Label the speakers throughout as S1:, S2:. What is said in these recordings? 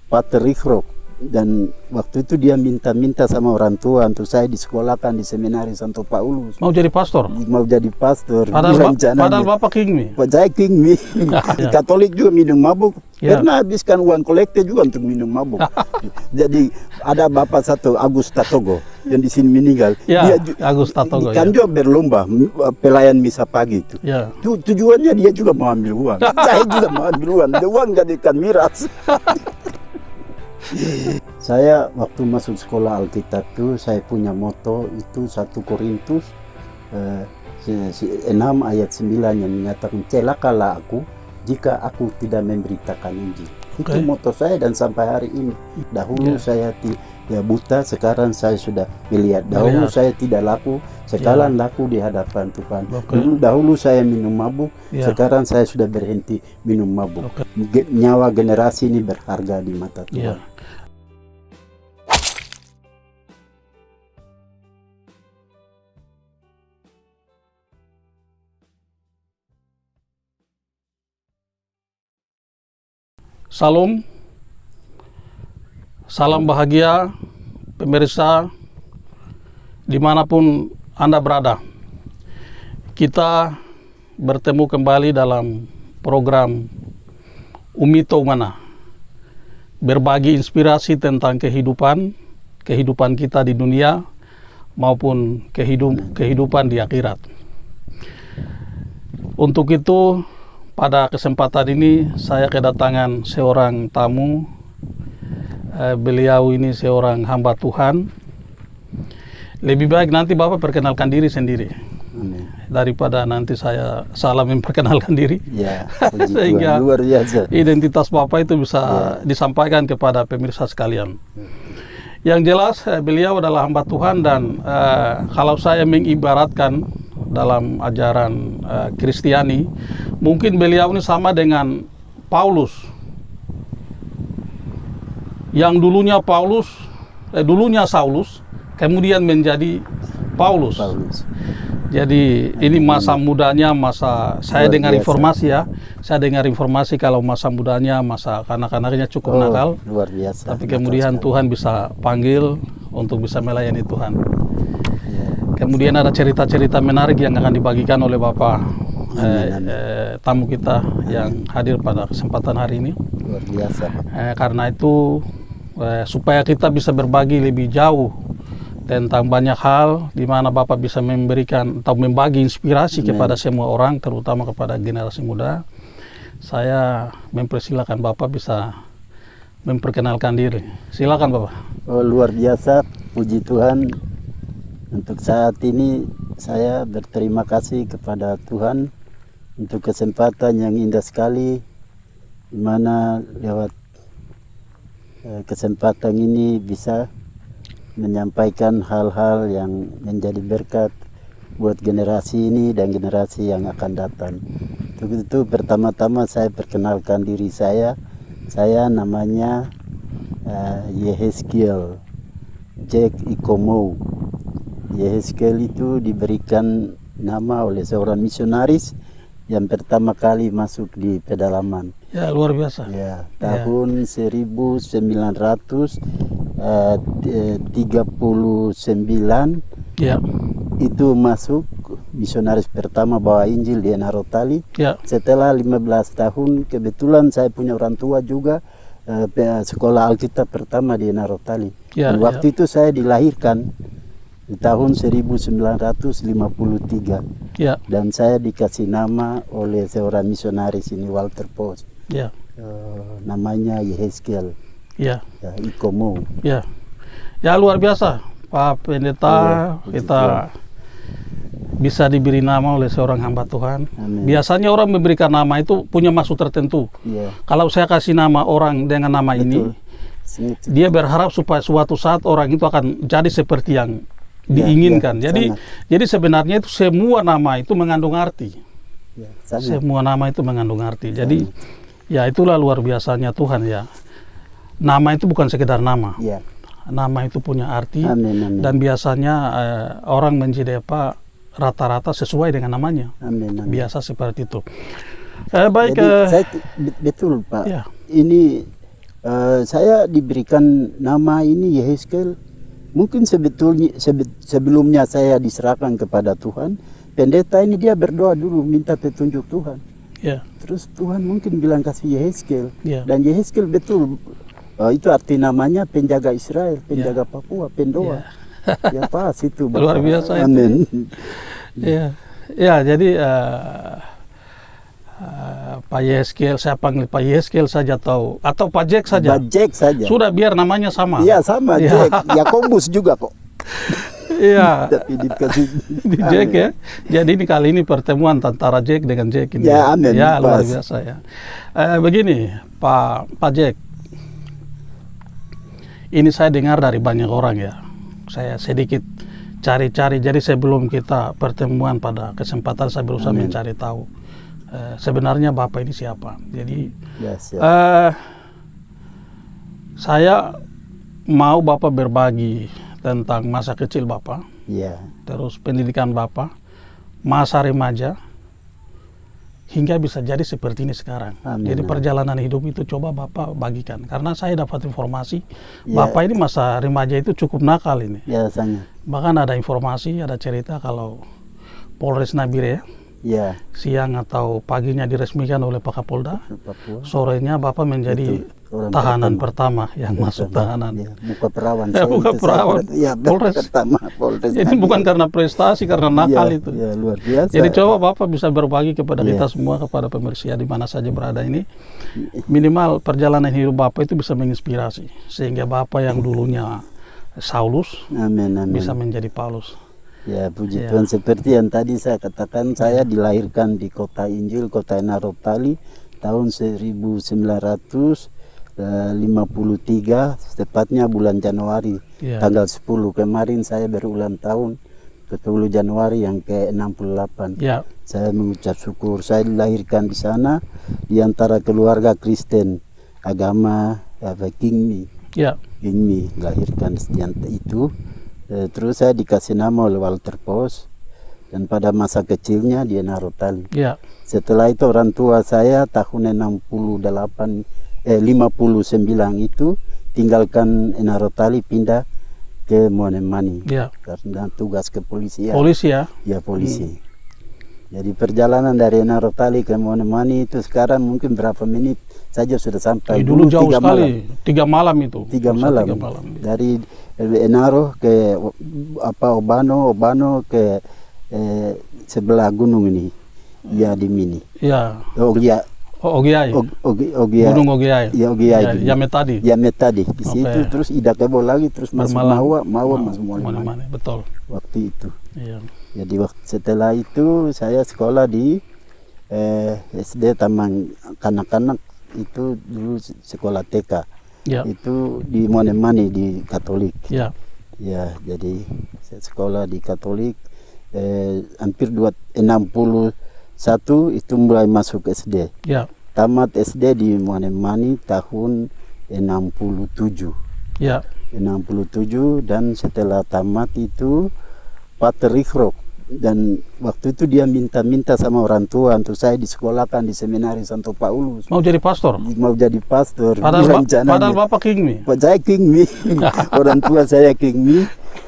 S1: Pater Ikhrok. Dan waktu itu dia minta-minta sama orang tua untuk saya disekolahkan di seminari Santo Paulus.
S2: Mau jadi pastor?
S1: Mau jadi pastor.
S2: Padahal Bapak King Mi.
S1: Saya King Mi. Katolik juga minum mabuk.
S2: Ya.
S1: Pernah habiskan uang kolekte juga untuk minum mabuk. Jadi ada bapak satu Agus Tatogo yang di sini meninggal.
S2: Ya,
S1: Dia
S2: Agus Tatogo.
S1: Kan juga berlomba pelayan misa pagi itu.
S2: Ya.
S1: Tujuannya dia juga mau ambil uang. Saya juga mau ambil uang. Uang jadikan miras. Saya waktu masuk sekolah Alkitab itu saya punya moto itu 1 Korintus 6 ayat 9 yang menyatakan celakalah aku jika aku tidak memberitakan Injil. Itu moto saya dan sampai hari ini. Dahulu saya buta, sekarang saya sudah melihat. Dahulu saya tidak laku, sekarang laku di hadapan Tuhan. Dahulu saya minum mabuk, sekarang saya sudah berhenti minum mabuk. Nyawa generasi ini berharga di mata Tuhan.
S2: Salam, salam bahagia pemirsa dimanapun Anda berada. Kita bertemu kembali dalam program Umito Umana, berbagi inspirasi tentang kehidupan kita di dunia maupun kehidupan di akhirat. Untuk itu, pada kesempatan ini saya kedatangan seorang tamu. Beliau ini seorang hamba Tuhan. Lebih baik nanti Bapak perkenalkan diri sendiri. Amin. Daripada nanti saya salah memperkenalkan diri. Ya, sehingga luar biasa. Identitas Bapak itu bisa disampaikan kepada pemirsa sekalian. Yang jelas beliau adalah hamba Tuhan dan kalau saya mengibaratkan dalam ajaran Kristiani, mungkin beliau ini sama dengan Paulus. Yang dulunya Saulus, kemudian menjadi Paulus. Jadi ini masa mudanya, saya dengar informasi ya. Saya dengar informasi kalau masa mudanya, masa kanak-kanaknya cukup nakal. Luar biasa. Tapi kemudian Tuhan bisa panggil untuk bisa melayani Tuhan. Kemudian ada cerita-cerita menarik yang akan dibagikan oleh Bapak tamu kita yang hadir pada kesempatan hari ini. Luar biasa. Karena itu supaya kita bisa berbagi lebih jauh tentang banyak hal di mana Bapak bisa memberikan atau membagi inspirasi kepada semua orang, terutama kepada generasi muda. Saya mempersilakan Bapak bisa memperkenalkan diri. Silakan Bapak.
S1: Luar biasa, puji Tuhan. Untuk saat ini saya berterima kasih kepada Tuhan untuk kesempatan yang indah sekali, di mana lewat kesempatan ini bisa menyampaikan hal-hal yang menjadi berkat buat generasi ini dan generasi yang akan datang. Untuk itu pertama-tama saya perkenalkan diri saya namanya Yehezkiel Jack Ikomo. Yehezkiel itu diberikan nama oleh seorang misionaris yang pertama kali masuk di pedalaman.
S2: Ya, luar biasa.
S1: Ya, tahun 1939
S2: ya.
S1: Itu masuk misionaris pertama bawa Injil di Enarotali. Ya. Setelah 15 tahun, kebetulan saya punya orang tua juga sekolah Alkitab pertama di Enarotali. Ya, waktu itu saya dilahirkan di tahun 1953. Ya. Dan saya dikasih nama oleh seorang misionaris ini, Walter Post. Ya. Namanya Yehezkiel. Ya. Ikomo.
S2: Ya. Ya, luar biasa Pak Pendeta. Kita bisa diberi nama oleh seorang hamba Tuhan. Amin. Biasanya orang memberikan nama itu punya maksud tertentu. Ya. Kalau saya kasih nama orang dengan nama ini, dia berharap supaya suatu saat orang itu akan jadi seperti yang diinginkan. Jadi sebenarnya itu semua nama itu mengandung arti. Semua nama itu mengandung arti. Jadi ya itulah luar biasanya Tuhan ya. Nama itu bukan sekedar nama. Nama itu punya arti. Amin. Dan biasanya orang menjadi apa rata-rata sesuai dengan namanya. Amin. Biasa seperti itu. Baik.
S1: Jadi, betul Pak. Ya. Ini Saya diberikan nama ini Yehezkel. Mungkin sebelumnya saya diserahkan kepada Tuhan. Pendeta ini dia berdoa dulu minta petunjuk Tuhan.
S2: Ya.
S1: Terus Tuhan mungkin bilang kasih Yehezkel.
S2: Ya.
S1: Dan Yehezkel betul. Itu arti namanya penjaga Israel, penjaga Papua, pendoa. Ya pas itu. Bapak.
S2: Luar biasa itu.
S1: Amin.
S2: Ya, ya jadi Pak Yehezkel, saya panggil Pak Yehezkel saja atau Pak Jack saja.
S1: Pak Jack saja.
S2: Sudah biar namanya sama.
S1: Iya sama
S2: Ya.
S1: Jack. Yakobus juga kok.
S2: Iya.
S1: Tapi dikasih
S2: Di Jack ya. Jadi ini kali ini pertemuan antara Jack dengan Jack ini.
S1: Ya, amin.
S2: Ya, luar
S1: Pas.
S2: biasa ya. Begini, Pak Jack. Ini saya dengar dari banyak orang ya. Saya sedikit cari-cari. Jadi sebelum kita pertemuan pada kesempatan saya berusaha mencari tahu sebenarnya Bapak ini siapa. Jadi saya mau Bapak berbagi tentang masa kecil Bapak, terus pendidikan Bapak, masa remaja, hingga bisa jadi seperti ini sekarang. Jadi perjalanan hidup itu coba Bapak bagikan. Karena saya dapat informasi, Bapak ini masa remaja itu cukup nakal ini.
S1: Ya, sangat.
S2: Bahkan ada informasi, ada cerita kalau Polres Nabire siang atau paginya diresmikan oleh Pak Kapolda, sorenya Bapak menjadi tahanan pertama yang masuk tahanan.
S1: Buka perawan.
S2: Buka perawan. Polres.
S1: Polres.
S2: Jadi bukan karena prestasi, karena nakal itu.
S1: Ya, luar biasa.
S2: Jadi coba Bapak bisa berbagi kepada kita semua, kepada pemirsa di mana saja berada ini. Minimal perjalanan hidup Bapak itu bisa menginspirasi. Sehingga Bapak yang dulunya Saulus bisa menjadi Paulus.
S1: Ya, puji Tuhan, seperti yang tadi saya katakan, saya dilahirkan di kota Injil, kota Enarotali tahun 1953, tepatnya bulan Januari, tanggal 10. Kemarin saya berulang tahun ke 10 Januari yang ke-68. Saya mengucap syukur saya dilahirkan di sana di antara keluarga Kristen, agama Kingmi. Kingmi dilahirkan itu. Terus saya dikasih nama oleh Walter Pos, dan pada masa kecilnya di Enarotali. Setelah itu orang tua saya tahun 59 itu tinggalkan Enarotali, pindah ke Monemani karena tugas kepolisian.
S2: Polisi ya?
S1: Ya, polisi. Jadi perjalanan dari Enarotali ke Monemani itu sekarang mungkin berapa menit saja sudah sampai.
S2: Dulu jauh sekali, 3 malam itu.
S1: 3 malam. Dari Enaro ke Obano ke sebelah gunung ini, di Mini. Ogiai.
S2: Gunung Ogiai.
S1: Ya, Ogiai.
S2: Yametadi.
S1: Di situ terus Idakebo lagi, terus masuk Mawa masuk Monemani.
S2: Betul.
S1: Waktu itu. Jadi setelah itu saya sekolah di SD Taman Kanak-Kanak, itu dulu sekolah TK. Itu di Monemani di Katolik. Jadi saya sekolah di Katolik hampir 61 itu mulai masuk SD. Tamat SD di Monemani tahun 67. 67, dan setelah tamat itu Pater Rikrok, dan waktu itu dia minta sama orang tua untuk saya disekolahkan di seminari Santo Paulus.
S2: Mau jadi pastor?
S1: Mau jadi pastor.
S2: Padahal Bapak Kingmi.
S1: Saya Kingmi. Orang tua saya Kingmi.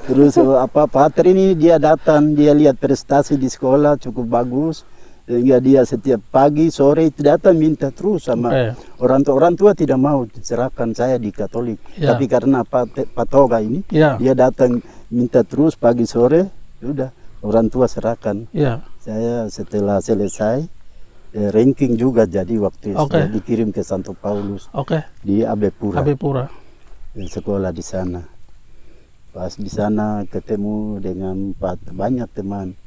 S1: Terus Pater ini dia datang, dia lihat prestasi di sekolah cukup bagus, sehingga dia setiap pagi sore itu datang minta terus sama orang tua tidak mau serahkan saya di Katolik. Tapi karena Pak Toga ini dia datang minta terus pagi sore, sudah orang tua serahkan. Saya setelah selesai ranking juga, jadi waktu itu dikirim ke Santo Paulus di Abepura. Sekolah di sana. Pas di sana ketemu dengan banyak teman.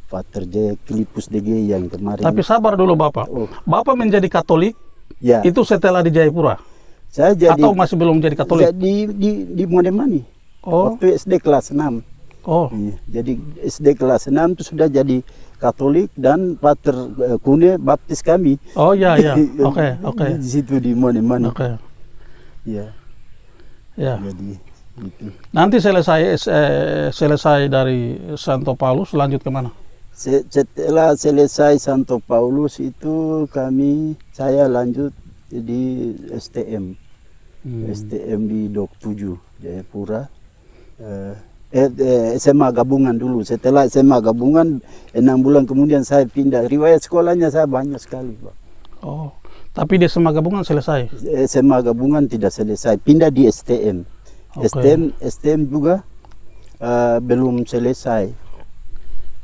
S1: Pater J. Filipus DG yang kemarin.
S2: Tapi sabar dulu Bapak. Bapak menjadi Katolik itu setelah di Jayapura?
S1: Saya jadi,
S2: atau masih belum jadi Katolik?
S1: Di Monemani. Waktu SD kelas 6. Jadi SD kelas 6 itu sudah jadi Katolik, dan Pater Kune baptis kami. Oke. Di situ di Monemani. Jadi gitu. Nanti
S2: selesai dari Santo Paulus lanjut kemana?
S1: Setelah selesai Santo Paulus itu saya lanjut di STM. STM di Dok 7 Jayapura. SMA gabungan dulu. Setelah SMA gabungan 6 bulan kemudian saya pindah. Riwayat sekolahnya saya banyak sekali, Pak.
S2: Oh, tapi di SMA gabungan selesai?
S1: SMA gabungan tidak selesai. Pindah di STM.
S2: Oke.
S1: STM juga belum selesai.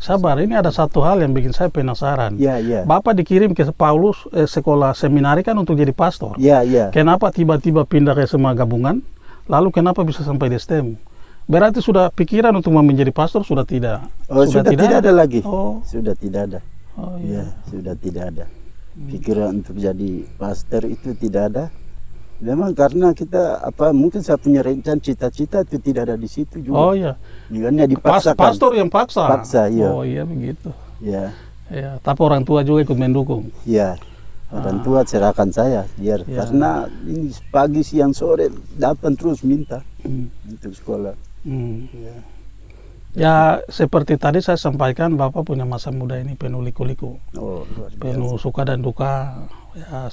S2: Sabar, ini ada satu hal yang bikin saya penasaran.
S1: Ya, ya.
S2: Bapak dikirim ke Paulus sekolah seminari kan untuk jadi pastor.
S1: Ya, ya.
S2: Kenapa tiba-tiba pindah ke SMA gabungan? Lalu kenapa bisa sampai di STM? Berarti sudah pikiran untuk menjadi pastor sudah tidak?
S1: Oh, sudah tidak ada lagi.
S2: Oh.
S1: Sudah tidak ada.
S2: Oh,
S1: Ya,
S2: iya.
S1: sudah tidak ada. Pikiran untuk jadi pastor itu tidak ada. Memang karena kita mungkin saya punya rencana cita-cita itu tidak ada di situ juga.
S2: Oh iya.
S1: Hanya dipaksakan.
S2: Pastor yang paksa.
S1: Paksa, iya.
S2: Oh iya begitu.
S1: Ya,
S2: Ya, tapi orang tua juga ikut mendukung.
S1: ya. Orang tua serahkan saya biar
S2: Ya.
S1: karena ini pagi siang sore datang terus minta untuk sekolah.
S2: Ya. Ya seperti tadi saya sampaikan, Bapak punya masa muda ini penuh liku-liku,
S1: Oh, luar biasa.
S2: penuh suka dan duka. Ya,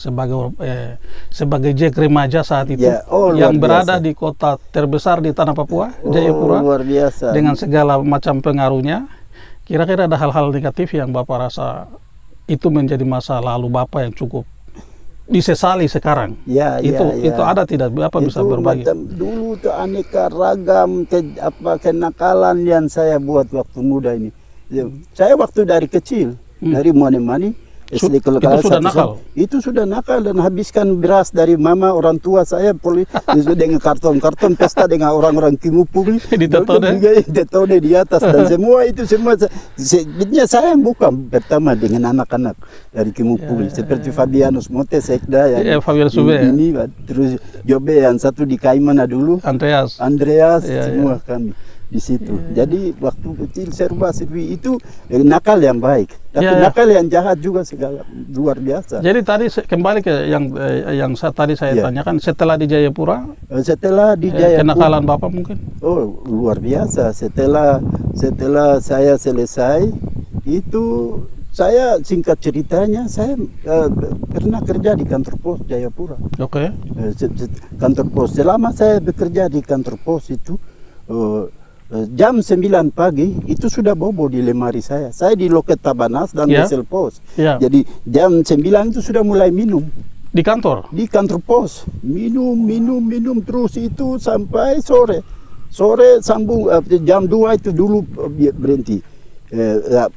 S2: sebagai Jack remaja saat itu
S1: Ya, oh, luar
S2: yang berada
S1: biasa.
S2: di kota terbesar di tanah Papua,
S1: Oh,
S2: Jayapura,
S1: luar biasa.
S2: dengan segala macam pengaruhnya. Kira-kira ada hal-hal negatif yang Bapak rasa itu menjadi masa lalu Bapak yang cukup disesali sekarang?
S1: Ya,
S2: itu
S1: ya, ya.
S2: itu ada tidak? Bapak bisa
S1: Itu
S2: berbagi?
S1: macam dulu tuh aneka ragam kenakalan yang saya buat waktu muda ini. Ya, saya waktu dari kecil, dari Mone-Mani, SD
S2: itu
S1: kelas
S2: sudah
S1: 1,
S2: nakal?
S1: Itu sudah nakal dan habiskan beras dari mama orang tua saya dengan karton-karton pesta dengan orang-orang Kimupuli. Ditetone di atas dan semua sebenarnya saya yang buka pertama dengan anak-anak dari Kimupuli seperti Fabianus Mote Sekda yang
S2: Fabianus Sube,
S1: ini terus Jobe yang satu di Kaimana dulu,
S2: Andreas.
S1: semua kami di situ. Jadi waktu kecil serba-serbi itu nakal yang baik, tapi nakal yang jahat juga segala luar biasa.
S2: Jadi tadi kembali ke yang tadi saya tanyakan, setelah di Jayapura,
S1: setelah di Jayapura,
S2: kenakalan Bapak mungkin?
S1: Oh, luar biasa. Setelah saya selesai itu, saya singkat ceritanya saya pernah kerja di kantor pos Jayapura.
S2: Oke.
S1: Kantor pos. Selama saya bekerja di kantor pos itu jam 9 pagi itu sudah bobo di lemari saya. Saya di loket Tabanas dan wesel pos. Jadi jam 9 itu sudah mulai minum.
S2: Di kantor?
S1: Di kantor pos. Minum terus itu sampai sore. Sore sambung jam 2 itu dulu berhenti.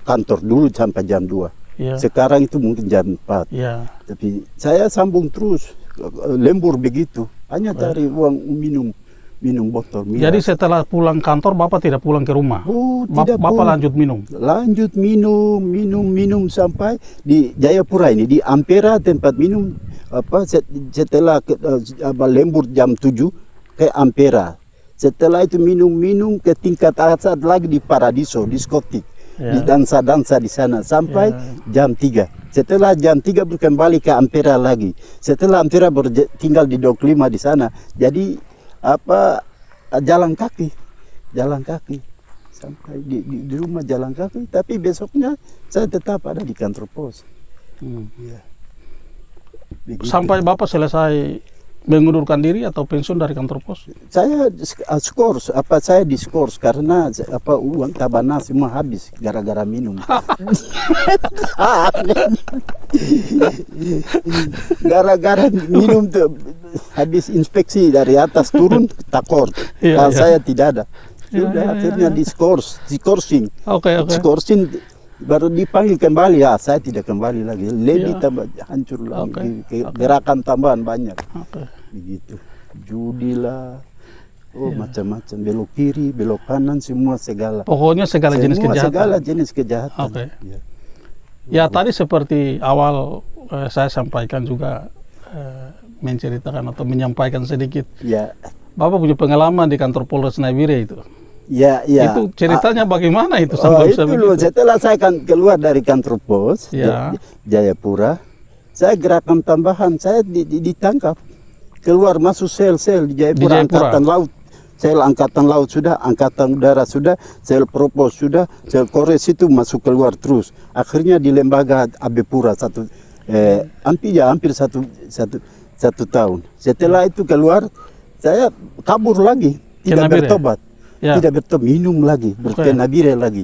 S1: Kantor dulu sampai jam 2. Sekarang itu mungkin jam 4. Tapi saya sambung terus. Lembur begitu. Hanya cari uang minum botol miras.
S2: Jadi setelah pulang kantor Bapak tidak pulang ke rumah?
S1: Tidak
S2: Bapak
S1: pulang.
S2: lanjut minum?
S1: Lanjut minum sampai di Jayapura ini, di Ampera tempat minum. Setelah lembur jam 7 ke Ampera. Setelah itu minum ke tingkat atas lagi di Paradiso, diskotik. Di dansa-dansa di sana sampai jam 3. Setelah jam 3 kembali ke Ampera lagi. Setelah Ampera tinggal di Dok 5 di sana. Jadi jalan kaki sampai di rumah jalan kaki, tapi besoknya saya tetap ada di kantor pos.
S2: Sampai Bapak selesai mengundurkan diri atau pensiun dari kantor pos?
S1: Saya skors, saya diskors karena uang Tabanas semua habis gara-gara minum. Gara-gara minum tuh habis inspeksi dari atas turun takor. Saya tidak ada. Sudah akhirnya discorsing. Discorsing baru dipanggil kembali, saya tidak kembali lagi, lebih tambah hancur lagi, gerakan tambahan banyak, begitu, judi lah, macam-macam, belok kiri, belok kanan, semua segala.
S2: Pokoknya segala jenis kejahatan.
S1: Segala jenis kejahatan.
S2: Ya tadi seperti awal saya sampaikan juga menceritakan atau menyampaikan sedikit. Bapak punya pengalaman di kantor Polres Nabire itu. Itu ceritanya bagaimana itu sampai bisa begitu?
S1: Setelah saya keluar dari kantor pos Jayapura, saya gerakan tambahan, saya ditangkap, keluar masuk sel-sel di Jayapura. Angkatan Laut, sel Angkatan Laut sudah, Angkatan Udara sudah, sel Propos sudah, sel Kores itu masuk keluar terus. Akhirnya di lembaga Abepura hampir 1 tahun. Setelah itu keluar, saya kabur lagi, tidak
S2: Nabire?
S1: bertobat.
S2: Ya.
S1: Tidak bertobat, minum lagi, ke Nabire lagi.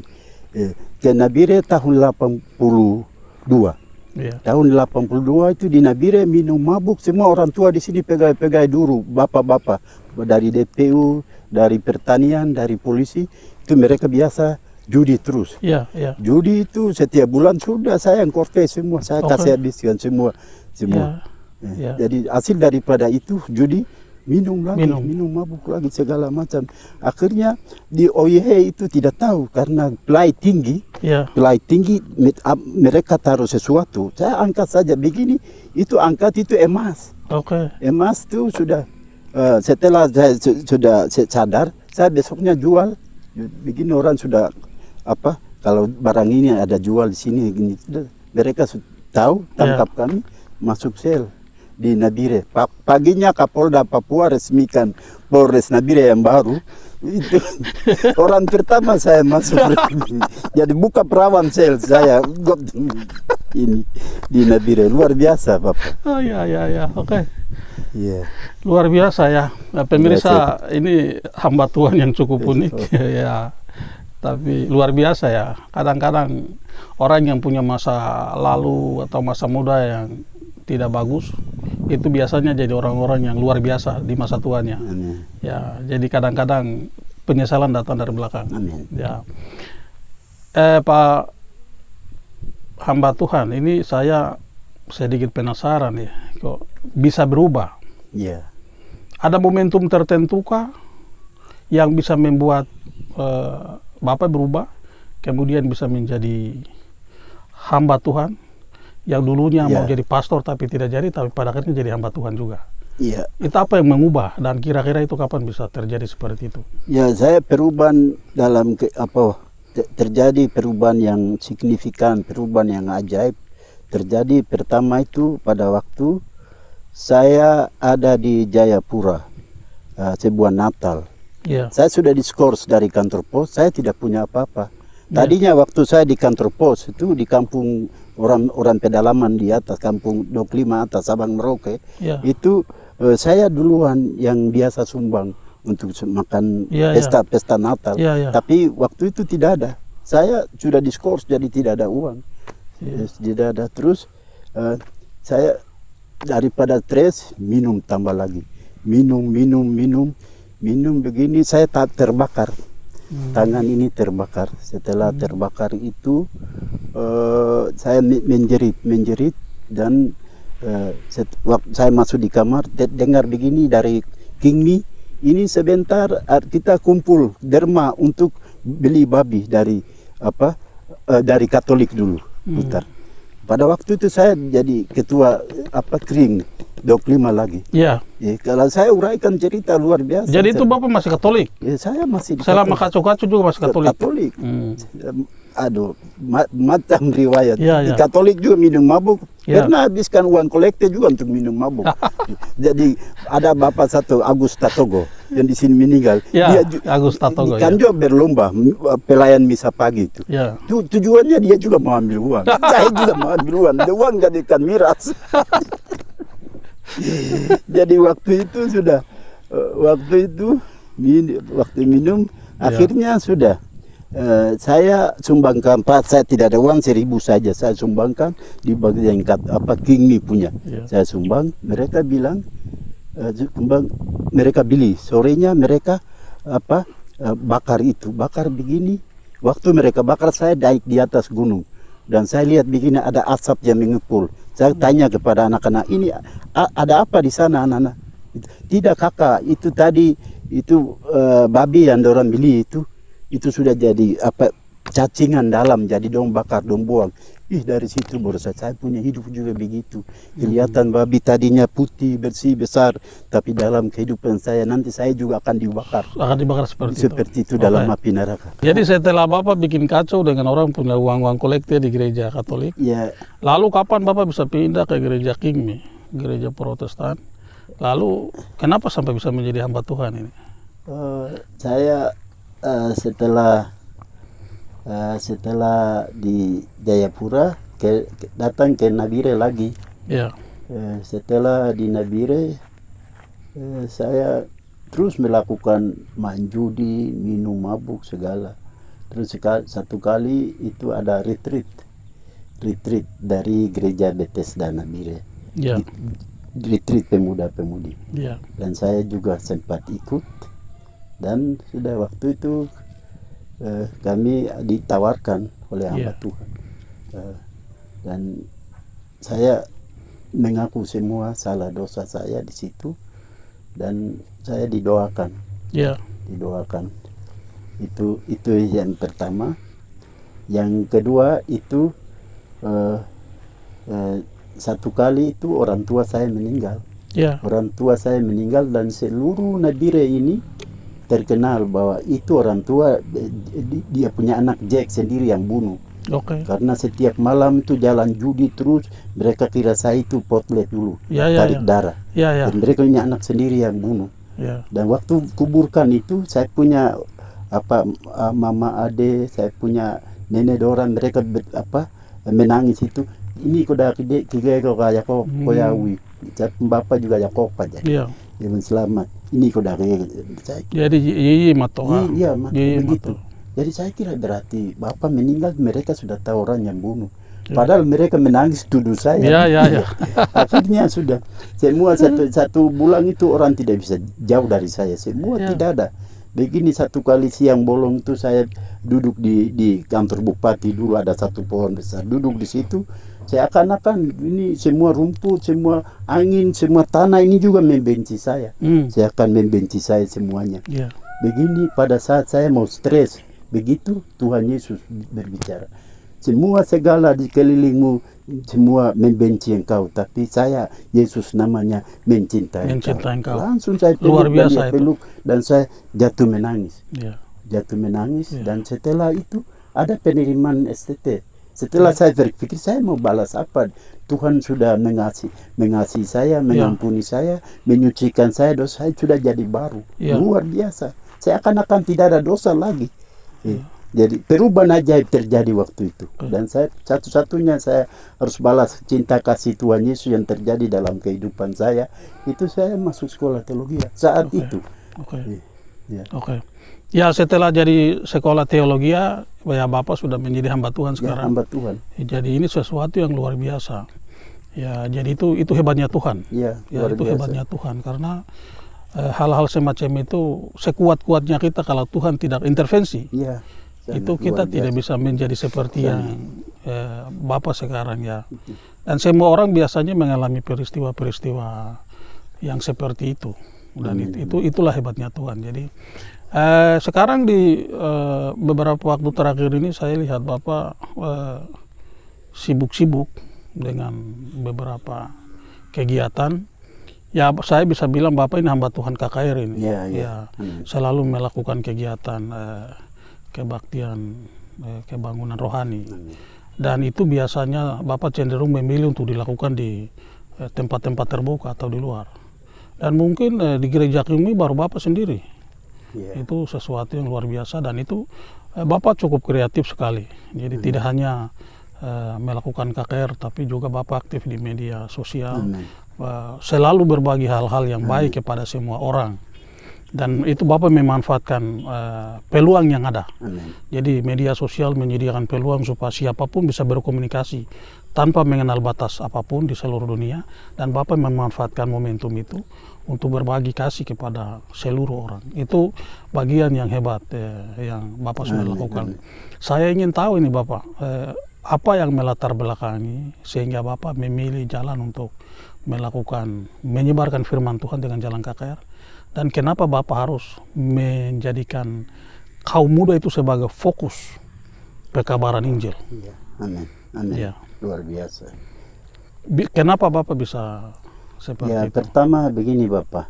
S1: Ke Nabire tahun 82.
S2: Ya.
S1: Tahun 82 itu di Nabire minum mabuk, semua orang tua di sini pegai-pegai dulu, bapak-bapak dari DPU, dari pertanian, dari polisi, itu mereka biasa judi terus.
S2: Ya, ya.
S1: Judi itu setiap bulan sudah saya yang korte semua, saya kasih habiskan semua.
S2: Ya.
S1: Jadi hasil daripada itu judi, minum lagi, minum mabuk lagi segala macam. Akhirnya di OYH itu tidak tahu karena pelai tinggi.
S2: Ya.
S1: Pelai tinggi mereka taruh sesuatu. Saya angkat saja begini, itu angkat itu emas.
S2: Oke.
S1: Emas itu sudah setelah saya sudah sadar, saya besoknya jual. Begini orang sudah apa? Kalau barang ini ada jual di sini, gini, mereka tahu, tangkap kami, masuk sel di Nabire. Paginya Kapolda Papua resmikan Polres Nabire yang baru. Itu orang pertama saya masuk. Jadi buka perawan sel saya ini di Nabire, luar biasa Bapak.
S2: Oh ya, oke.
S1: Iya.
S2: Luar biasa ya. Nah, pemirsa, ini hamba Tuhan yang cukup unik. Ya. Tapi luar biasa ya. Kadang-kadang orang yang punya masa lalu atau masa muda yang tidak bagus, itu biasanya jadi orang-orang yang luar biasa di masa tuanya.
S1: Amin.
S2: Ya, jadi kadang-kadang penyesalan datang dari belakang.
S1: Amin.
S2: Ya. Pak hamba Tuhan, ini saya sedikit penasaran ya, kok bisa berubah?
S1: Iya.
S2: Ada momentum tertentu kah yang bisa membuat Bapak berubah, kemudian bisa menjadi hamba Tuhan? Yang dulunya mau jadi pastor tapi tidak jadi, tapi pada akhirnya jadi hamba Tuhan juga.
S1: Iya.
S2: Itu apa yang mengubah dan kira-kira itu kapan bisa terjadi seperti itu?
S1: Ya, saya perubahan dalam terjadi perubahan yang signifikan, perubahan yang ajaib. Terjadi pertama itu pada waktu saya ada di Jayapura, sebuah Natal.
S2: Iya.
S1: Saya sudah diskors dari kantor pos, saya tidak punya apa-apa. Tadinya waktu saya di kantor pos itu di kampung orang pedalaman di atas, kampung 25 atas Sabang Merauke, itu saya duluan yang biasa sumbang untuk makan pesta Natal. Tapi waktu itu tidak ada. Saya sudah diskors jadi tidak ada uang. Tidak ada. Terus saya daripada stres minum tambah lagi. Minum begini saya tak terbakar. Tangan ini terbakar. Setelah terbakar itu saya menjerit dan waktu saya masuk di kamar dengar begini dari King Mi, ini sebentar kita kumpul derma untuk beli babi dari Katolik dulu putar. Pada waktu itu saya jadi ketua Kring 25 lagi.
S2: Iya.
S1: Kalau saya uraikan cerita luar biasa.
S2: Jadi itu Bapak masih Katolik?
S1: Ya, saya masih di
S2: Selama kacu-kacu juga masih Katolik?
S1: Katolik. Aduh, macam riwayat.
S2: Di
S1: Katolik juga minum mabuk. Karena habiskan uang kolekte juga untuk minum mabuk. Jadi ada bapak satu, Agus Tatogo, yang di sini meninggal.
S2: Dia Agus Tatogo.
S1: Kan juga berlomba pelayan misa pagi itu. Tujuannya dia juga mau ambil uang. Saya juga mau ambil uang. Uang jadikan miras. Jadi waktu itu sudah, waktu minum, akhirnya sudah. Saya sumbangkan, saya tidak ada uang 1.000 saja saya sumbangkan di bagian King Mi punya. Saya sumbang, mereka bilang mereka beli, sorenya mereka bakar begini. Waktu mereka bakar saya naik di atas gunung dan saya lihat begini ada asap yang mengepul. Saya tanya kepada anak-anak, ini ada apa di sana anak-anak? Tidak kakak, itu tadi itu babi yang orang beli itu sudah jadi cacingan dalam, jadi dong bakar dong buang. Dari situ baru saya punya hidup juga begitu. Kelihatan babi tadinya putih bersih besar, tapi dalam kehidupan saya nanti saya juga akan dibakar.
S2: Akan dibakar seperti
S1: itu dalam api neraka.
S2: Jadi setelah Bapak bikin kacau dengan orang punya uang kolektif di gereja Katolik, lalu kapan Bapak bisa pindah ke gereja King Mi, gereja Protestan? Lalu kenapa sampai bisa menjadi hamba Tuhan ini?
S1: Saya setelah di Jayapura datang ke Nabire lagi. Setelah di Nabire, saya terus melakukan main judi, minum mabuk segala. Terus satu kali itu ada retreat dari gereja Bethesda Nabire,
S2: Ya.
S1: retreat pemuda-pemudi.
S2: Ya.
S1: Dan saya juga sempat ikut, dan sudah waktu itu kami ditawarkan oleh hamba Tuhan, dan saya mengaku semua salah dosa saya di situ, dan saya didoakan. Didoakan. Itu yang pertama. Yang kedua itu satu kali itu orang tua saya meninggal. Orang tua saya meninggal, dan seluruh Nabire ini terkenal bahwa itu orang tua dia punya anak Jack sendiri yang bunuh. Karena setiap malam itu jalan judi terus, mereka kira saya itu potlet dulu, tarik darah. Dan mereka punya anak sendiri yang bunuh. Dan waktu kuburkan itu saya punya mama ade, saya punya nenek orang, mereka menangis itu. Ini kuda kige ko kaya ko koyawi. Bapak juga Yakob aja. Yang selamat. Ini kuda saya.
S2: Jadi iya matoa.
S1: Iya, begitu. Jadi saya kira berarti Bapak meninggal, mereka sudah tahu orang yang bunuh. Padahal mereka menangis tuduh saya. Akhirnya sudah semua satu bulan itu orang tidak bisa jauh dari saya. Semua tidak ada. Begini satu kali siang bolong itu saya duduk di kantor bupati, dulu ada satu pohon besar, duduk di situ. Saya akan ini semua rumput, semua angin, semua tanah ini juga membenci saya. Saya akan membenci saya semuanya. Begini pada saat saya mau stres, begitu Tuhan Yesus berbicara. Semua segala di kelilingmu semua membenci engkau, tapi saya Yesus namanya mencintai engkau. Langsung saya peluk dan saya jatuh menangis. Jatuh menangis. Dan setelah itu ada penerimaan STT. Setelah saya berpikir saya mau balas apa? Tuhan sudah mengasihi saya, mengampuni saya, menyucikan saya, dosa saya sudah jadi baru. Luar biasa. Saya akan tidak ada dosa lagi. Jadi perubahan ajaib terjadi waktu itu. Dan saya satu-satunya saya harus balas cinta kasih Tuhan Yesus yang terjadi dalam kehidupan saya. Itu saya masuk sekolah teologi saat itu.
S2: Ya, setelah jadi sekolah teologi ya Bapak sudah menjadi hamba Tuhan sekarang.
S1: Hamba Tuhan.
S2: Jadi ini sesuatu yang luar biasa. Ya, jadi itu hebatnya Tuhan. Itu hebatnya Tuhan, karena hal-hal semacam itu sekuat-kuatnya kita kalau Tuhan tidak intervensi. Itu kita tidak bisa menjadi seperti yang Bapak sekarang ya. Dan semua orang biasanya mengalami peristiwa-peristiwa yang seperti itu. Dan itulah hebatnya Tuhan. Jadi sekarang di beberapa waktu terakhir ini saya lihat Bapak sibuk-sibuk dengan beberapa kegiatan. Ya, saya bisa bilang Bapak ini hamba Tuhan KKR ini. Selalu melakukan kegiatan kebaktian, kebangunan rohani. Dan itu biasanya Bapak cenderung memilih untuk dilakukan di tempat-tempat terbuka atau di luar. Dan mungkin di gereja kami baru Bapak sendiri. Itu sesuatu yang luar biasa, dan itu Bapak cukup kreatif sekali. Jadi tidak hanya melakukan KKR, tapi juga Bapak aktif di media sosial. Selalu berbagi hal-hal yang baik kepada semua orang. Dan itu Bapak memanfaatkan peluang yang ada. Jadi media sosial menyediakan peluang supaya siapapun bisa berkomunikasi tanpa mengenal batas apapun di seluruh dunia. Dan Bapak memanfaatkan momentum itu untuk berbagi kasih kepada seluruh orang. Itu bagian yang hebat yang Bapak sudah lakukan. Saya ingin tahu ini Bapak, apa yang melatar belakangi sehingga Bapak memilih jalan untuk menyebarkan firman Tuhan dengan jalan KKR? Dan kenapa Bapak harus menjadikan kaum muda itu sebagai fokus pekabaran Injil?
S1: Amin. Luar biasa.
S2: Kenapa Bapak bisa seperti itu?
S1: Pertama begini Bapak.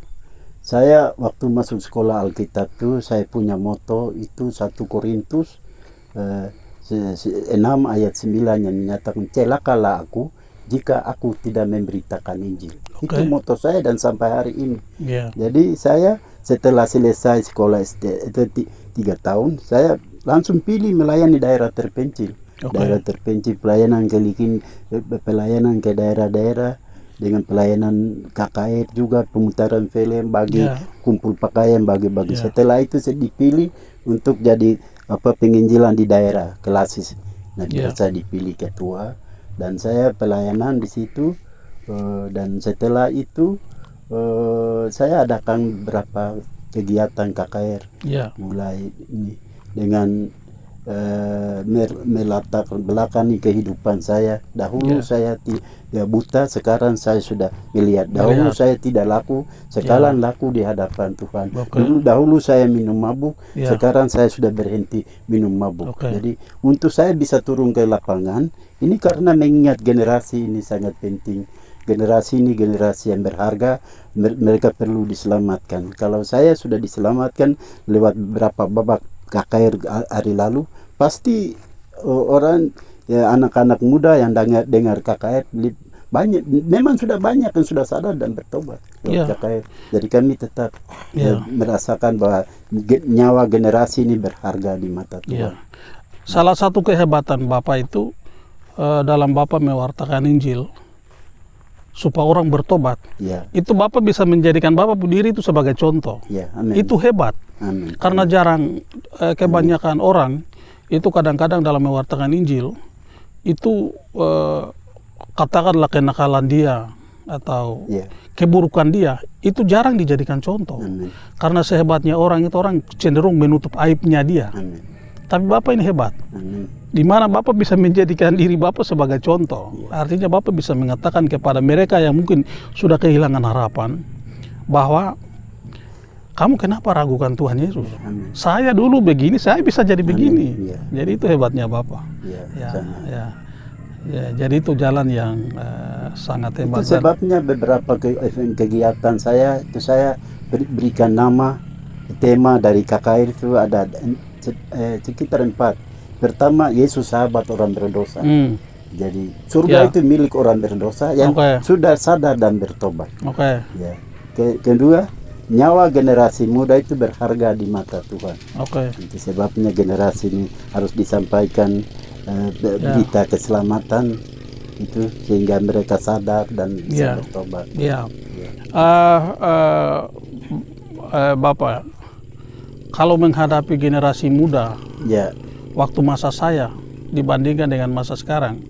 S1: Saya waktu masuk sekolah Alkitab itu saya punya moto itu 1 Korintus 6 ayat 9 yang menyatakan celakalah aku jika aku tidak memberitakan Injil. Itu moto saya dan sampai hari ini. Jadi saya setelah selesai sekolah SD itu 3 tahun, saya langsung pilih melayani daerah terpencil. Daerah terpencil, pelayanan ke daerah-daerah. dengan pelayanan KKR juga, pemutaran film, bagi kumpul pakaian, bagi-bagi. Setelah itu saya dipilih untuk jadi penginjilan di daerah Kelasis. Nah, saya dipilih ketua dan saya pelayanan di situ. Dan setelah itu saya adakan beberapa kegiatan KKR, mulai ini dengan melatar belakangi kehidupan saya. Dahulu saya buta, sekarang saya sudah melihat. Dahulu saya tidak laku, sekarang laku di hadapan Tuhan. Dahulu saya minum mabuk, sekarang saya sudah berhenti minum mabuk. Jadi untuk saya bisa turun ke lapangan ini karena mengingat generasi ini sangat penting. Generasi ini generasi yang berharga, mereka perlu diselamatkan. Kalau saya sudah diselamatkan lewat beberapa babak KKR hari lalu, pasti orang anak-anak muda yang dengar KKR banyak, memang sudah banyak yang sudah sadar dan bertobat lewat KKR. Jadi kami tetap merasakan bahwa nyawa generasi ini berharga di mata Tuhan.
S2: Salah satu kehebatan Bapak itu dalam Bapak mewartakan Injil supaya orang bertobat. Itu Bapak bisa menjadikan Bapak berdiri itu sebagai contoh. Itu hebat. Karena jarang kebanyakan orang itu kadang-kadang dalam mewartakan Injil itu katakanlah kenakalan dia atau keburukan dia itu jarang dijadikan contoh. Karena sehebatnya orang itu, orang cenderung menutup aibnya dia. Tapi Bapak ini hebat. Di mana Bapak bisa menjadikan diri Bapak sebagai contoh. Artinya Bapak bisa mengatakan kepada mereka yang mungkin sudah kehilangan harapan bahwa kamu kenapa ragukan Tuhan Yesus? Saya dulu begini, saya bisa jadi begini. Jadi itu hebatnya Bapak. Jadi itu jalan yang sangat hebat.
S1: Itu sebabnya beberapa kegiatan saya itu saya berikan nama, tema dari KKR itu ada sekitar 4. Pertama, Yesus sahabat orang berdosa. Jadi surga itu milik orang berdosa yang sudah sadar dan bertobat. Kedua, nyawa generasi muda itu berharga di mata Tuhan. Itu sebabnya generasi ini harus disampaikan berita keselamatan itu sehingga mereka sadar dan bisa bertobat.
S2: Bapak, kalau menghadapi generasi muda, waktu masa saya dibandingkan dengan masa sekarang,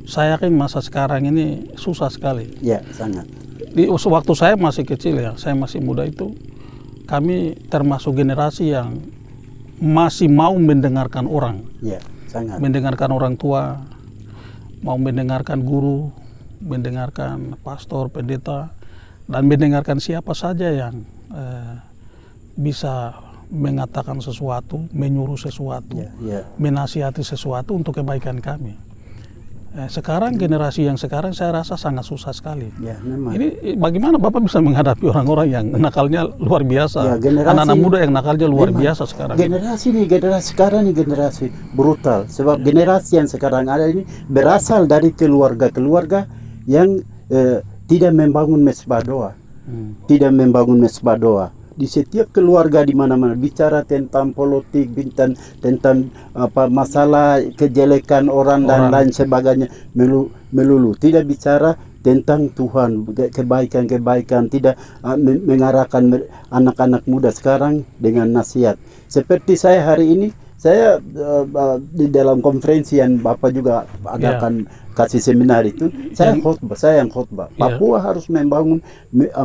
S2: saya yakin masa sekarang ini susah sekali.
S1: Sangat.
S2: Di waktu saya masih kecil saya masih muda itu, kami termasuk generasi yang masih mau mendengarkan orang.
S1: Sangat.
S2: Mendengarkan orang tua, mau mendengarkan guru, mendengarkan pastor, pendeta, dan mendengarkan siapa saja yang bisa mengatakan sesuatu, menyuruh sesuatu, menasihati sesuatu untuk kebaikan kami. Sekarang generasi yang sekarang saya rasa sangat susah sekali. Ini bagaimana Bapak bisa menghadapi orang-orang yang nakalnya luar biasa, anak-anak muda yang nakalnya luar biasa sekarang.
S1: Generasi sekarang ini generasi brutal. Sebab generasi yang sekarang ada ini berasal dari keluarga-keluarga yang tidak membangun mesbah doa, tidak membangun mesbah doa. Di setiap keluarga di mana-mana bicara tentang politik, tentang masalah kejelekan orang dan lain sebagainya, melulu tidak bicara tentang Tuhan, kebaikan-kebaikan, tidak mengarahkan anak-anak muda sekarang dengan nasihat. Seperti saya hari ini, saya di dalam konferensi yang Bapak juga adakan kasih seminar itu, saya yang khotbah. Papua harus membangun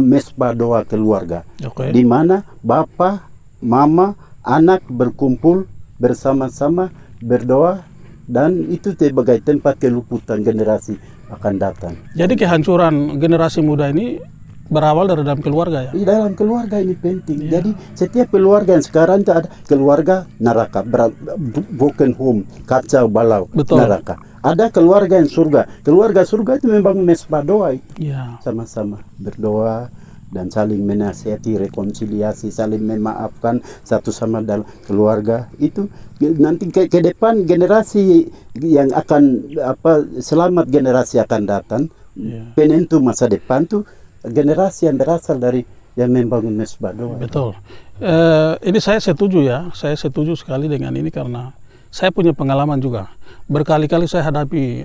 S1: mesbah doa keluarga, di mana Bapak, Mama, anak berkumpul bersama-sama berdoa, dan itu sebagai tempat keluputan generasi akan datang.
S2: Jadi kehancuran generasi muda ini berawal dari dalam keluarga
S1: Di dalam keluarga ini penting. Jadi setiap keluarga yang sekarang itu ada keluarga neraka, broken home, kacau balau, neraka. Ada keluarga yang surga. Keluarga surga itu membangun mesbah doa itu. Sama-sama berdoa dan saling menasihati, rekonsiliasi, saling memaafkan satu sama dalam keluarga. Itu nanti ke depan generasi yang akan selamat generasi akan datang. Penentu masa depan tuh generasi yang berasal dari yang membangun mesbah doa.
S2: Betul. Ini saya setuju saya setuju sekali dengan ini karena saya punya pengalaman juga. Berkali-kali saya hadapi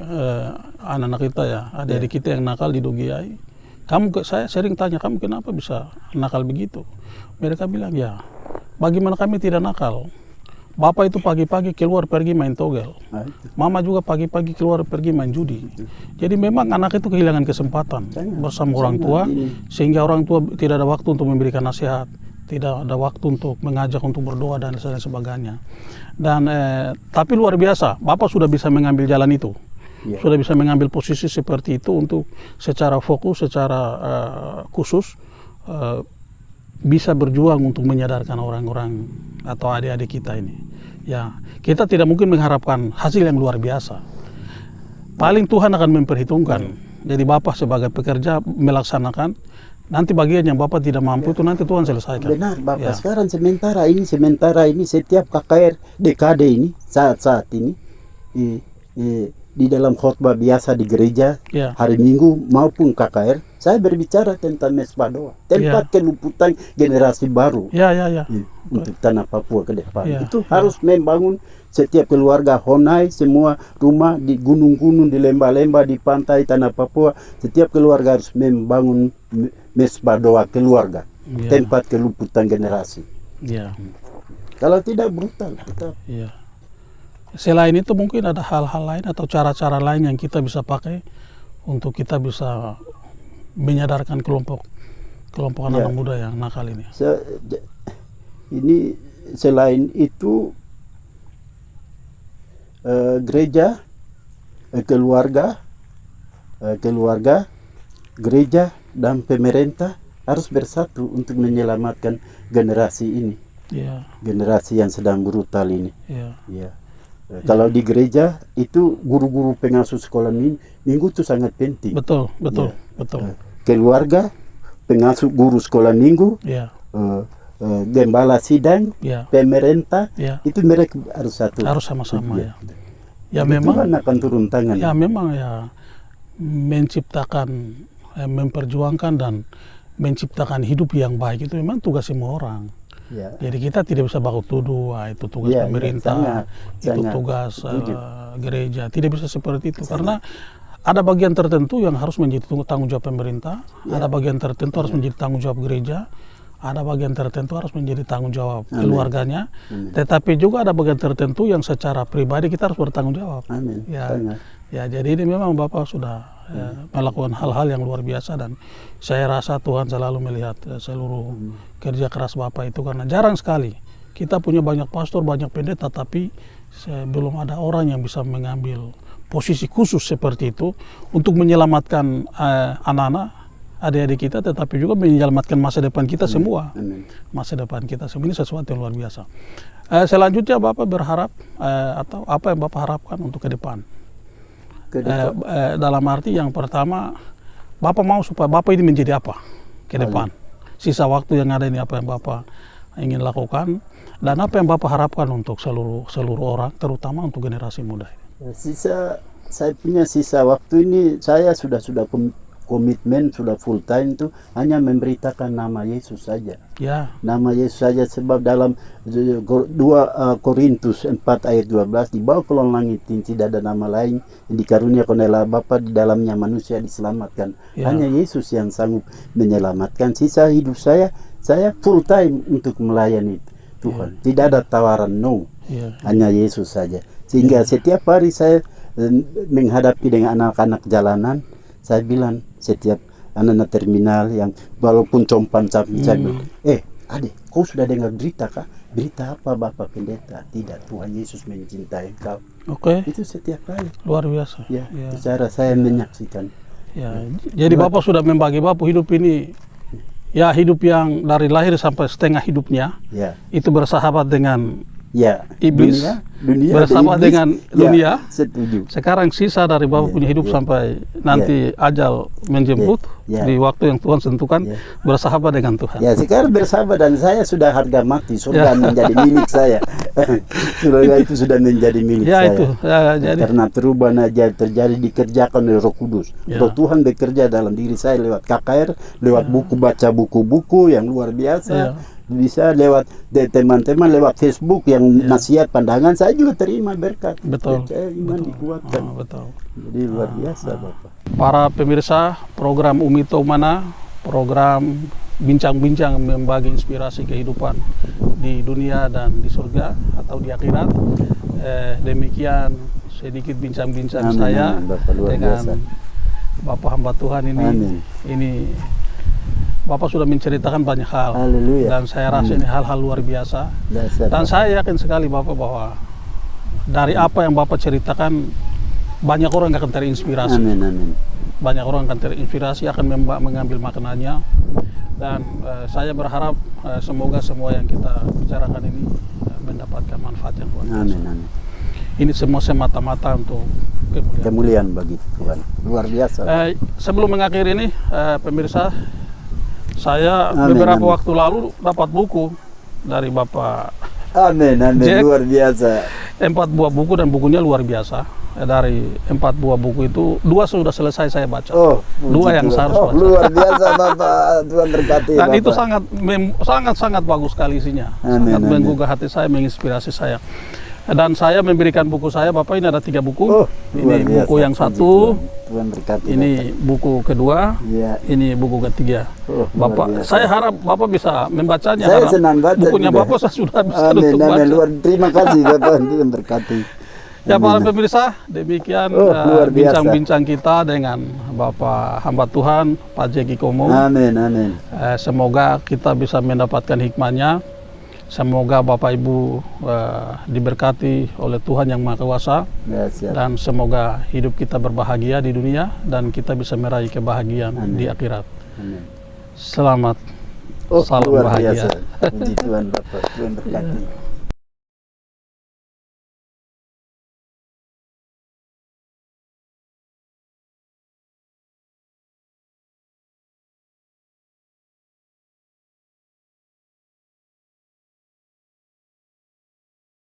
S2: anak-anak kita adik-adik kita yang nakal di Dogiai. Saya sering tanya, kamu kenapa bisa nakal begitu? Mereka bilang, ya bagaimana kami tidak nakal? Bapak itu pagi-pagi keluar pergi main togel. Mama juga pagi-pagi keluar pergi main judi. Jadi memang anak itu kehilangan kesempatan bersama orang tua, sehingga orang tua tidak ada waktu untuk memberikan nasihat, tidak ada waktu untuk mengajak untuk berdoa dan sebagainya. Dan tapi luar biasa, Bapak sudah bisa mengambil jalan itu. Sudah bisa mengambil posisi seperti itu untuk secara fokus, secara khusus bisa berjuang untuk menyadarkan orang-orang atau adik-adik kita ini. Ya, kita tidak mungkin mengharapkan hasil yang luar biasa. Paling Tuhan akan memperhitungkan. Jadi Bapak sebagai pekerja melaksanakan, nanti bagian yang Bapak tidak mampu itu nanti Tuhan selesaikan.
S1: Benar, Bapak. Sekarang sementara ini setiap KKR dekade ini saat ini di dalam khotbah biasa di gereja hari Minggu maupun KKR, saya berbicara tentang Mesbah Doa, tempat keluputan generasi baru untuk tanah Papua ke depan. Itu harus membangun setiap keluarga Honai, semua rumah di gunung-gunung, di lembah-lembah, di pantai tanah Papua, setiap keluarga harus membangun Mesbah Doa keluarga, tempat keluputan generasi. Kalau tidak brutal tetap. Selain itu mungkin ada hal-hal lain atau cara-cara lain yang kita bisa pakai untuk kita bisa menyadarkan kelompok anak muda yang nakal ini. Ini selain itu gereja, keluarga, gereja dan pemerintah harus bersatu untuk menyelamatkan generasi ini. Generasi yang sedang brutal ini. Kalau di gereja itu guru-guru pengasuh sekolah minggu itu sangat penting. Betul. Keluarga, pengasuh guru sekolah minggu, gembala sidang, pemerintah, itu mereka harus satu. Harus sama-sama ya. Memang Tuhan akan turun tangan. Ya memang ya, menciptakan, memperjuangkan dan menciptakan hidup yang baik itu memang tugas semua orang. Jadi kita tidak bisa baku tuduh, itu tugas pemerintah, itu tugas gereja. Tidak bisa seperti itu, karena ada bagian tertentu yang harus menjadi tanggung jawab pemerintah, ada bagian tertentu harus menjadi tanggung jawab gereja, ada bagian tertentu harus menjadi tanggung jawab keluarganya, tetapi juga ada bagian tertentu yang secara pribadi kita harus bertanggung jawab. Ya, jadi ini memang Bapak sudah melakukan hal-hal yang luar biasa, dan saya rasa Tuhan selalu melihat seluruh kerja keras Bapak itu, karena jarang sekali kita punya banyak pastor, banyak pendeta, tapi belum ada orang yang bisa mengambil posisi khusus seperti itu untuk menyelamatkan anak-anak, adik-adik kita, tetapi juga menyelamatkan masa depan kita semua. Masa depan kita semua ini sesuatu yang luar biasa. Selanjutnya Bapak berharap atau apa yang Bapak harapkan untuk ke depan? Dalam arti yang pertama, Bapak mau supaya Bapak ini menjadi apa ke depan? Sisa waktu yang ada ini apa yang Bapak ingin lakukan, dan apa yang Bapak harapkan untuk seluruh orang, terutama untuk generasi muda? Saya punya sisa waktu ini, saya sudah komitmen, sudah full time itu hanya memberitakan nama Yesus saja. Nama Yesus saja, sebab dalam 2 Korintus 4 ayat 12, di bawah kolong langit tidak ada nama lain yang dikaruniakan oleh Bapa, di dalamnya manusia diselamatkan. Hanya Yesus yang sanggup menyelamatkan. Sisa hidup saya full time untuk melayani Tuhan. Tidak ada tawaran hanya Yesus saja. Sehingga setiap hari saya menghadapi dengan anak-anak jalanan, saya bilang setiap anak-anak terminal yang walaupun compan-camping, saya bilang, adik, kau sudah dengar berita kah? Berita apa Bapak Pendeta? Tidak, Tuhan Yesus mencintai kau. Itu setiap kali. Luar biasa. Cara saya menyaksikan. Jadi Bapak sudah membagi Bapak hidup ini, hidup yang dari lahir sampai setengah hidupnya, itu bersahabat dengan iblis, dunia bersama dengan dunia. Setuju. Sekarang sisa dari Bapak punya hidup sampai nanti ajal menjemput di waktu yang Tuhan tentukan, bersahabat dengan Tuhan. Sekarang bersahabat, dan saya sudah harga mati, surga menjadi milik saya. Surga itu sudah menjadi milik
S2: Ya
S1: saya.
S2: itu, ya, jadi
S1: Karena perubahan aja terjadi dikerjakan oleh Roh Kudus.
S2: Ya.
S1: Roh Tuhan bekerja dalam diri saya lewat KKR, lewat buku, baca buku-buku yang luar biasa.
S2: Ya.
S1: Bisa lewat teman-teman, lewat Facebook yang nasihat pandangan, saya juga terima berkat.
S2: Betul.
S1: Saya iman dikuatkan.
S2: betul.
S1: Jadi luar biasa Bapak.
S2: Para pemirsa program Umi Tomana, program bincang-bincang membagi inspirasi kehidupan di dunia dan di surga atau di akhirat. Demikian sedikit bincang-bincang
S1: Amin,
S2: saya
S1: amin, Bapak, luar
S2: dengan
S1: biasa.
S2: Bapak hamba Tuhan ini.
S1: Amin.
S2: Ini Bapak sudah menceritakan banyak hal.
S1: Haleluya.
S2: Dan saya rasa ini hal-hal luar biasa.
S1: Dasar,
S2: Dan
S1: Bapak.
S2: saya yakin sekali Bapak bahwa dari apa yang Bapak ceritakan banyak orang akan terinspirasi.
S1: Amin, amin.
S2: Banyak orang akan terinspirasi, akan mengambil maknanya. Dan saya berharap semoga semua yang kita bicarakan ini mendapatkan manfaat yang luar biasa.
S1: Amin, amin.
S2: Ini semua semata-mata untuk kemuliaan.
S1: Kemuliaan bagi Tuhan. Luar biasa.
S2: Sebelum mengakhiri ini, pemirsa, saya
S1: Amin,
S2: beberapa
S1: amin.
S2: waktu lalu dapat buku dari Bapak,
S1: Amin, amin.
S2: Jack.
S1: Luar biasa.
S2: 4 buah buku dan bukunya luar biasa. Dari 4 buah buku itu 2 sudah selesai saya baca.
S1: Oh,
S2: 2 yang
S1: puji Tuhan.
S2: harus baca.
S1: Luar biasa Bapak. Tuhan berkati
S2: Dan
S1: Bapak.
S2: itu sangat bagus sekali isinya.
S1: Amin,
S2: Sangat
S1: amin.
S2: menggugah hati saya, menginspirasi saya. Dan saya memberikan buku saya, Bapak, ini ada 3 buku.
S1: Oh, luar
S2: Ini
S1: biasa.
S2: buku yang
S1: Puji
S2: 1,
S1: Tuhan. Tuhan berkati.
S2: ini buku kedua,
S1: Iya.
S2: ini buku ketiga.
S1: Oh, luar
S2: Bapak,
S1: biasa.
S2: saya harap Bapak bisa membacanya.
S1: Saya
S2: Harap
S1: senang baca
S2: bukunya
S1: juga.
S2: Bapak saya sudah bisa
S1: Amin,
S2: untuk
S1: amin.
S2: baca.
S1: Terima kasih Bapak. Tuhan berkati.
S2: Ya, para
S1: Amin.
S2: pemirsa, demikian
S1: luar biasa.
S2: bincang-bincang kita dengan Bapak hamba Tuhan, Pak Jeki Komo.
S1: Amin, amin.
S2: Semoga kita bisa mendapatkan hikmahnya. Semoga Bapak Ibu diberkati oleh Tuhan yang Maha Kuasa.
S1: Ya, siap.
S2: Dan semoga hidup kita berbahagia di dunia dan kita bisa meraih kebahagiaan
S1: Amin.
S2: di akhirat.
S1: Amin.
S2: Selamat.
S1: Oh,
S2: Salam
S1: luar
S2: bahagia.
S1: biasa. Puji Tuhan Bapak. Tuhan berkati.